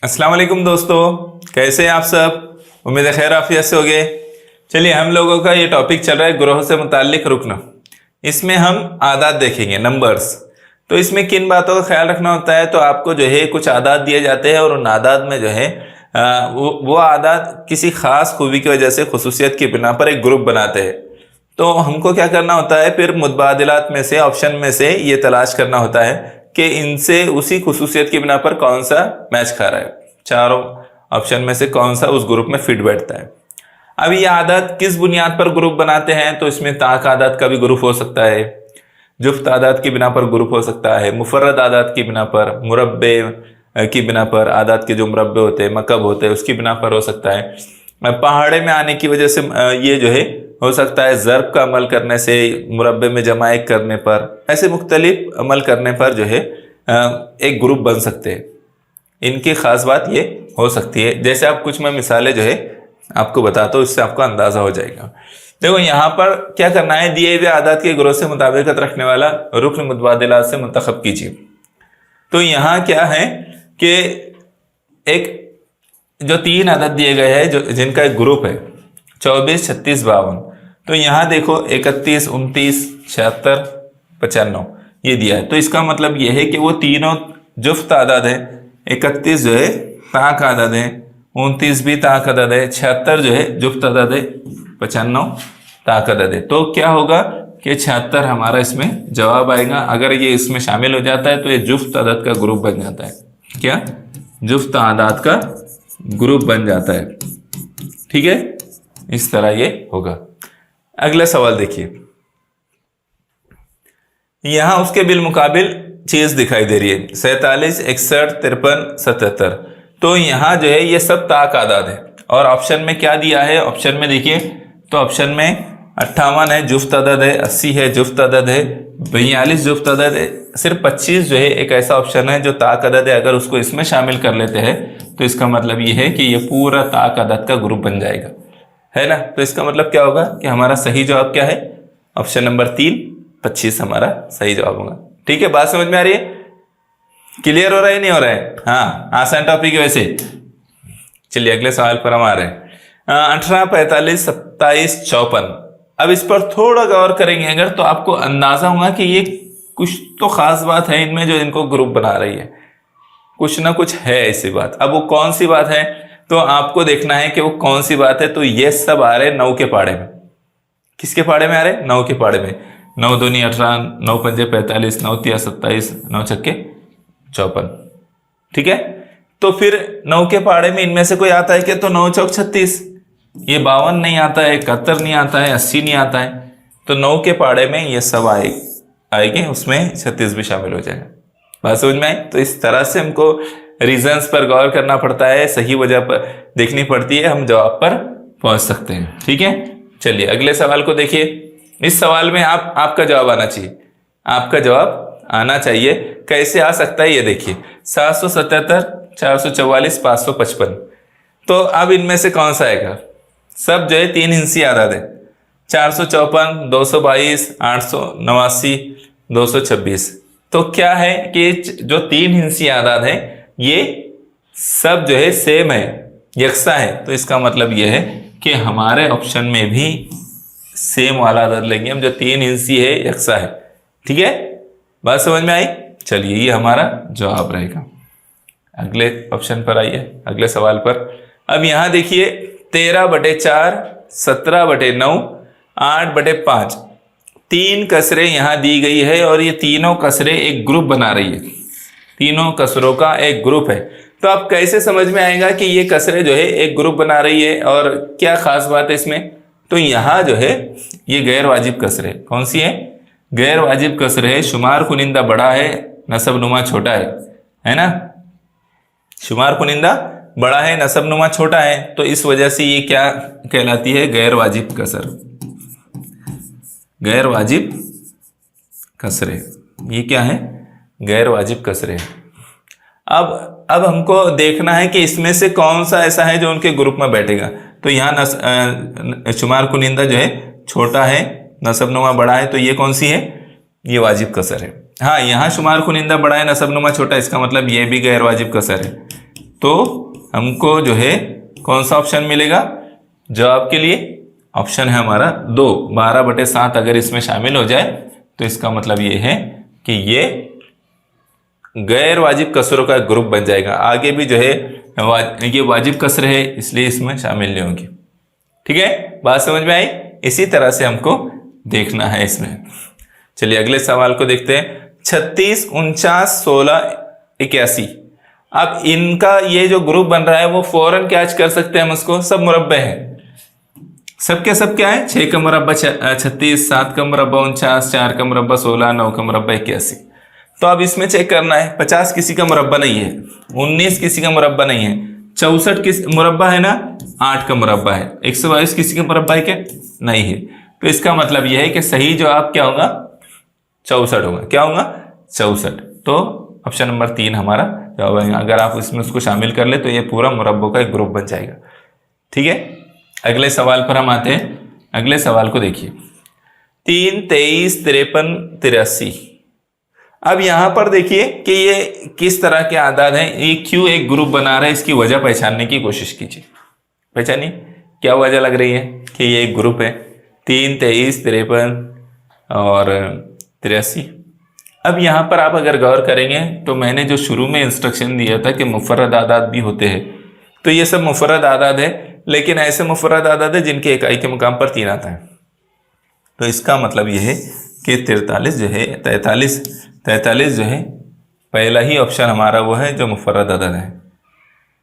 अस्सलाम वालेकुम दोस्तों, कैसे हैं आप सब। उम्मीद है खैर आफियत से होगे। चलिए, हम लोगों का ये टॉपिक चल रहा है ग्रोह से मुताल्लिक रुकन। इसमें हम आदात देखेंगे, नंबर्स। तो इसमें किन बातों का ख्याल रखना होता है, तो आपको जो है कुछ आदात दिए जाते हैं और उन आदात में जो है वो आदात किसी खास खूबी की वजह से, खुसूसियत की बिना पर एक ग्रुप बनाते हैं। तो हमको क्या करना होता है, फिर मुतबादिलात में से, ऑप्शन में से ये तलाश करना होता है कि इनसे उसी खुसूसियत की बिना पर कौन सा मैच खा रहा है, चारों ऑप्शन में से कौन सा उस ग्रुप में फिट बैठता है। अब ये आदत किस बुनियाद पर ग्रुप बनाते हैं, तो इसमें ताक आदत का भी ग्रुप हो सकता है, जुफ्त आदत की बिना पर ग्रुप हो सकता है, मुफर्रद आदत की बिना पर, मुरब्बे की बिना पर, आदत के जो मुरब्बे होते हैं, मकब होते हैं, उसकी बिना पर हो सकता है। पहाड़े में आने की वजह से ये जो है हो सकता है ज़र्ब का अमल करने से, मुरब्बे में जमा एक करने पर, ऐसे मुख्तलिफ अमल करने पर जो है एक ग्रुप बन सकते हैं। इनकी ख़ास बात ये हो सकती है। जैसे आप कुछ मैं मिसालें जो है आपको बताता हूँ, इससे आपको अंदाज़ा हो जाएगा। देखो, यहाँ पर क्या करना है, दिए हुए आदत के ग्रोह से मुताबिकत रखने वाला रुक्न मुतबादिलात से मुंतखब कीजिए। तो यहाँ क्या है कि एक जो तीन आदत दिए गए हैं, जो जिनका एक ग्रुप है 24, 36, 52। तो यहाँ देखो 31, 29, 76, 95 ये दिया है। तो इसका मतलब ये है कि वो तीनों जुफ्त आदत है। 31 जो है ताक आदत है, 29 भी ताक आदत है, 76 जो है जुफ्त आदत है, 95 ताक आदत है। तो क्या होगा कि 76 हमारा इसमें जवाब आएगा। अगर ये इसमें शामिल हो जाता है तो ये जुफ्त आदत का ग्रुप बन जाता है। क्या? जुफ्त आदत का ग्रुप बन जाता है। ठीक है, इस तरह ये होगा। अगला सवाल देखिए, यहां उसके बिलमुकाबिल चीज दिखाई दे रही है 47, 61, 53, 77। तो यहां जो है ये सब ताक आदाद है। और ऑप्शन में क्या दिया है, ऑप्शन में देखिए, तो ऑप्शन में 58 है जुफ्त अदद है, 80 है जुफ्त अदद है, 42 जुफ्त अदद है। सिर्फ 25 जो है एक ऐसा ऑप्शन है जो ताक अदद है। अगर उसको इसमें शामिल कर लेते हैं तो इसका मतलब ये है कि ये पूरा ताक अदद का ग्रुप बन जाएगा, है ना। तो इसका मतलब क्या होगा कि हमारा सही जवाब क्या है, ऑप्शन नंबर 3, 25 हमारा सही जवाब होगा। ठीक है, बात समझ में आ रही है? क्लियर हो रहा है, नहीं हो रहा है? हाँ, आसान टॉपिक है वैसे। चलिए अगले सवाल पर हम आ रहे हैं। 18, 45, 27, 54। अब इस पर थोड़ा गौर करेंगे अगर, तो आपको अंदाजा होगा कि ये कुछ तो खास बात है इनमें जो इनको ग्रुप बना रही है। कुछ ना कुछ है ऐसी बात। अब वो कौन सी बात है, तो आपको देखना है कि वो कौन सी बात है। तो ये सब आ रहे 9 के पाड़े में। किसके पाड़े में आ रहे? 9 के पाड़े में। 9 दूनी 18, 9 पंजे 45, 9 तिया 27, 9 छक्के 54। ठीक है, तो फिर 9 के पाड़े में इनमें से कोई आता है क्या? तो 9 चौक 36। ये 52 नहीं आता है, 71 नहीं आता है, 80 नहीं आता है। तो 9 के पाड़े में ये सब आएंगे, उसमें 36 भी शामिल हो जाएगा। बात समझ में आई? तो इस तरह से हमको रीजंस पर गौर करना पड़ता है, सही वजह पर देखनी पड़ती है, हम जवाब पर पहुंच सकते हैं। ठीक है, चलिए अगले सवाल को देखिए। इस सवाल में आपका जवाब आना चाहिए, आपका जवाब आना चाहिए। कैसे आ सकता है ये देखिए, 777, 444, 555। तो अब इनमें से कौन सा आएगा? सब जो है 3 हिंसी आदाद है। 454, 222, 889, 226। तो क्या है कि जो 3 हिंसी आदाद है ये सब जो है सेम है, यकसा है। तो इसका मतलब ये है कि हमारे ऑप्शन में भी सेम वाला आदत लेंगे हम, जो 3 हिंसी है, यकसा है। ठीक है, बात समझ में आई? चलिए ये हमारा जवाब रहेगा। अगले ऑप्शन पर आइए, अगले सवाल पर। अब यहां देखिए 13/4, 17/9, 8/5। 3 कसरें यहां दी गई है और ये तीनों कसरें एक ग्रुप बना रही है। तीनों कसरों का एक ग्रुप है। तो अब कैसे समझ में आएगा कि ये कसरें जो है एक ग्रुप बना रही है और क्या खास बात है इसमें? तो यहां जो है ये गैर वाजिब कसरें कौन सी है? गैर वाजिब कसरें है। शुमार कुनिंदा बड़ा है, नसब नुमा छोटा है ना। शुमार कुनिंदा बड़ा है, नसब नुमा छोटा है। तो इस वजह से ये क्या कहलाती है? गैर वाजिब कसर। गैर वाजिब कसरे, ये क्या है? गैर वाजिब कसरे। अब हमको देखना है कि इसमें से कौन सा ऐसा है जो उनके ग्रुप में बैठेगा। तो यहाँ शुमार कुनिंदा जो है छोटा है, नसब नुमा बड़ा है। तो ये कौन सी है? ये वाजिब कसर है। हाँ, यहाँ शुमार कुनिंदा बड़ा है, नसब नुमा छोटा है, इसका मतलब ये भी गैर वाजिब कसर है। तो हमको जो है कौन सा ऑप्शन मिलेगा जवाब के लिए? ऑप्शन है हमारा 2, 12/7 अगर इसमें शामिल हो जाए तो इसका मतलब ये है कि ये गैर वाजिब कसरों का ग्रुप बन जाएगा। आगे भी जो है ये वाजिब कसर है इसलिए इसमें शामिल नहीं होंगी। ठीक है, बात समझ में आई? इसी तरह से हमको देखना है इसमें। चलिए अगले सवाल को देखते हैं। 36, 49, 16, 81। अब इनका ये जो ग्रुप बन रहा है वो फौरन कैच कर सकते हैं हम उसको, सब मुरब्बे हैं। सब के सब क्या है? 6 का मुरब्बा 36, 7 का मुरब्बा 49, 4 का मुरब्बा 16, 9 का मुरब्बा 81। तो अब इसमें चेक करना है 50 किसी का मुरब्बा नहीं है, 19 किसी का मुरब्बा नहीं है, 64 किस मुरब्बा है ना, 8 का मुरब्बा है, 122 किसी का मुरब्बा है क्या? नहीं है। तो इसका मतलब यह है कि सही जवाब क्या होगा? 64 होगा। क्या होगा? 64। तो ऑप्शन नंबर 3 हमारा जवाब है। अगर आप इसमें उसको शामिल कर ले तो ये पूरा मुरब्बों का एक ग्रुप बन जाएगा। ठीक है, अगले सवाल पर हम आते हैं। अगले सवाल को देखिए। 3, 23, 53, 83। अब यहां पर देखिए कि ये किस तरह के आदाद हैं, ये क्यों एक ग्रुप बना रहा है, इसकी वजह पहचानने की कोशिश कीजिए। पहचानिए क्या वजह लग रही है कि ये एक ग्रुप है 3, 23, 53 और 83। अब यहां पर आप अगर गौर करेंगे तो मैंने जो शुरू में इंस्ट्रक्शन दिया था कि मुफर्रद आदाद भी होते हैं, तो ये सब मुफर्रद आदाद है, लेकिन ऐसे मुफर्रद आदाद है जिनके इकाई के मुकाम पर 3 आता है। तो इसका मतलब यह है कि 43 जो है 43 जो है पहला ही ऑप्शन हमारा वो है जो मुफर्रद अदद है।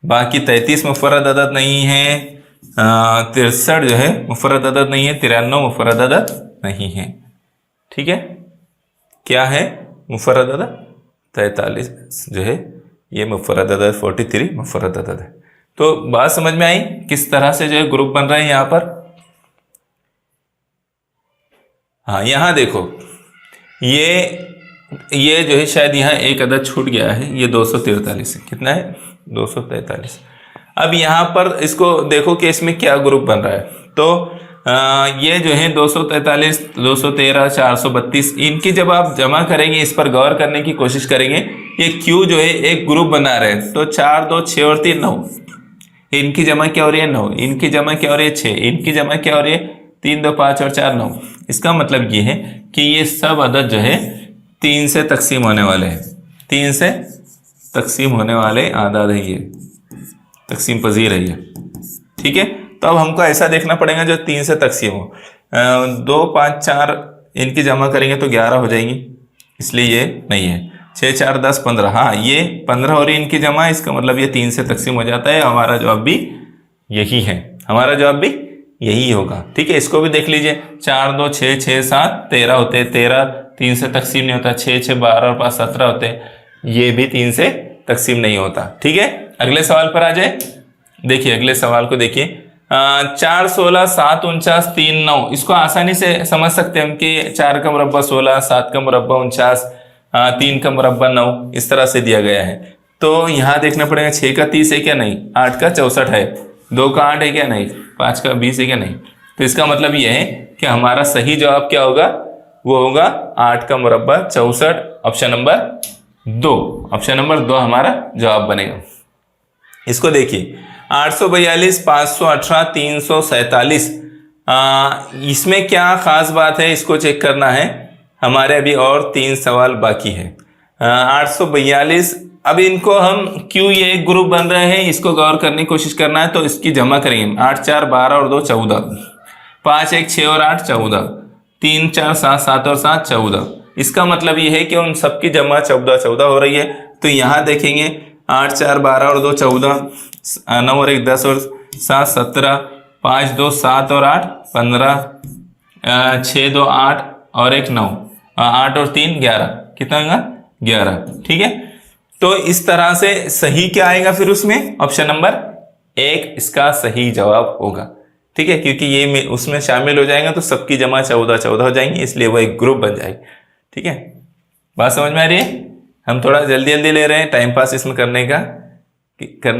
बाकी 33 मुफर्रद अदद नहीं है, 63 जो है मुफर्रद अदद नहीं है, 93 मुफर्रद अदद नहीं है। ठीक है, क्या है मुफर्रद अदद? 43 जो है ये मुफर्रद अदद, 43 मुफर्रद अदद है। तो बात समझ में आई किस तरह से जो है ग्रुप बन रहे हैं यहां पर? हाँ, यहां देखो ये जो है शायद यहाँ एक अदद छूट गया है, ये 243 है। कितना है? 243। अब यहाँ पर इसको देखो कि इसमें क्या ग्रुप बन रहा है। तो ये जो है 243, 213, 432, इनकी जब आप जमा करेंगे, इस पर गौर करने की कोशिश करेंगे, ये क्यू जो है एक ग्रुप बना रहे हैं। तो 4, 2, 6 और 3, 9, इनकी जमा क्या हो रही है? 9, इनकी जमा क्या हो रही है? 6, इनकी जमा क्या हो रही है? 3, 2, 5 और 4, 9। इसका मतलब ये है कि ये सब अदद जो है 3 से तकसीम होने वाले हैं, 3 से तकसीम होने वाले आदाद है, ये तकसीम पजीर है ये। ठीक है, तो अब हमको ऐसा देखना पड़ेगा जो 3 से तकसीम हो। 2, 5, 4 इनकी जमा करेंगे तो 11 हो जाएंगी, इसलिए ये नहीं है। 6, 4, 10, 15, हाँ ये 15 हो रही है इनकी जमा, इसका मतलब ये 3 से तकसीम हो जाता है। हमारा जवाब भी यही है, हमारा जवाब भी यही होगा। ठीक है, इसको भी देख लीजिए। 4, 2, 6, 6, 7, 13 होते हैं, 13 3 से तकसीम नहीं होता। 6, 6, 12 और 5, 17 होते हैं, ये भी 3 से तकसीम नहीं होता। ठीक है, अगले सवाल पर आ जाए। देखिए अगले सवाल को देखिए। 4, 16, 7, 49, 3, 9। इसको आसानी से समझ सकते हैं हम कि 4 का मुरब्बा 16, 7 का मुरब्बा 49, 3 का मुरब्बा 9, इस तरह से दिया गया है। तो यहाँ देखना पड़ेगा 6 का 30 है क्या? नहीं। 8 का 64 है, 2 का 8 है क्या? नहीं। 5 का 20 है क्या? नहीं। तो इसका मतलब यह है कि हमारा सही जवाब क्या होगा? वो होगा 8 का मुरब्बा 64, ऑप्शन नंबर 2। ऑप्शन नंबर 2 हमारा जवाब बनेगा। इसको देखिए 842, 518, 347। इसमें क्या खास बात है इसको चेक करना है। हमारे अभी और 3 सवाल बाकी है। 842, अब इनको हम क्यों ये एक ग्रुप बन रहे हैं इसको गौर करने की कोशिश करना है। तो इसकी जमा करेंगे। 8, 4, 12 और 2, 14, 5, 1, 6 और 8, 14, 3, 4, 7, 7 और 7, 14। इसका मतलब ये है कि उन सबकी जमा 14 14 हो रही है। तो यहाँ देखेंगे 8, 4, 12 और 2, 14, 9 और 1, 10 और 7, 17, 5, 2, 7 और 8, 15, 6, 2, 8 और 1, 9, 8 और 3, 11। कितना होगा? 11। ठीक है, तो इस तरह से सही क्या आएगा फिर उसमें? ऑप्शन नंबर 1 इसका सही जवाब होगा। ठीक है, क्योंकि ये उसमें शामिल हो जाएगा तो सबकी जमा 14 14 हो जाएंगी, इसलिए वो एक ग्रुप बन जाएगी। ठीक है, बात समझ में आ रही है? हम थोड़ा जल्दी जल्दी ले रहे हैं, टाइम पास इसमें करने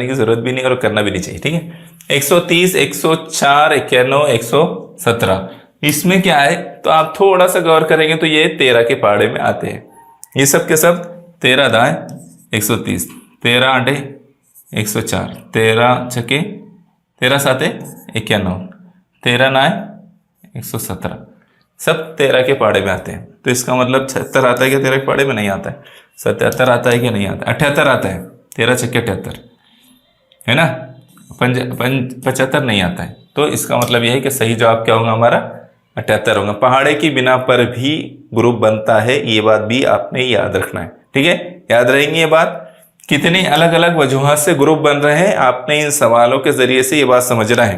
की जरूरत भी नहीं और करना भी नहीं चाहिए। ठीक है, 130, 104, 91, 117, इसमें क्या है? तो आप थोड़ा सा गौर करेंगे तो ये 13 के पहाड़े में आते हैं। ये सब के सब 13 दाएं 130, 13 आठे 104, 13 छके 13 साते 91, 13 नाए 117, सब 13 के पाड़े में आते हैं। तो इसका मतलब 76 आता है क्या 13 के पाड़े में? नहीं आता है। 77 आता है कि नहीं आता? 78 आता है। 13 छक्के 78 है ना। 75 नहीं आता है। तो इसका मतलब यह है कि सही जवाब क्या होगा हमारा? 78 होगा। पहाड़े की बिना पर भी ग्रुप बनता है, ये बात भी आपने याद रखना है। ठीक है, याद रहेंगी ये बात। कितनी अलग अलग वजूहात से ग्रुप बन रहे हैं, आपने इन सवालों के जरिए से ये बात समझना है।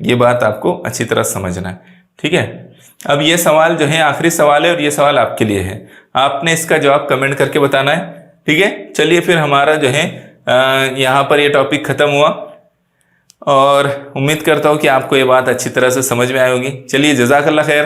ये बात आपको अच्छी तरह समझना है। ठीक है, अब ये सवाल जो है आखिरी सवाल है और ये सवाल आपके लिए है। आपने इसका जवाब कमेंट करके बताना है। ठीक है, चलिए फिर हमारा जो है यहाँ पर ये टॉपिक खत्म हुआ और उम्मीद करता हूँ कि आपको ये बात अच्छी तरह से समझ में आई होगी। चलिए, जज़ाकल्लाह खैर।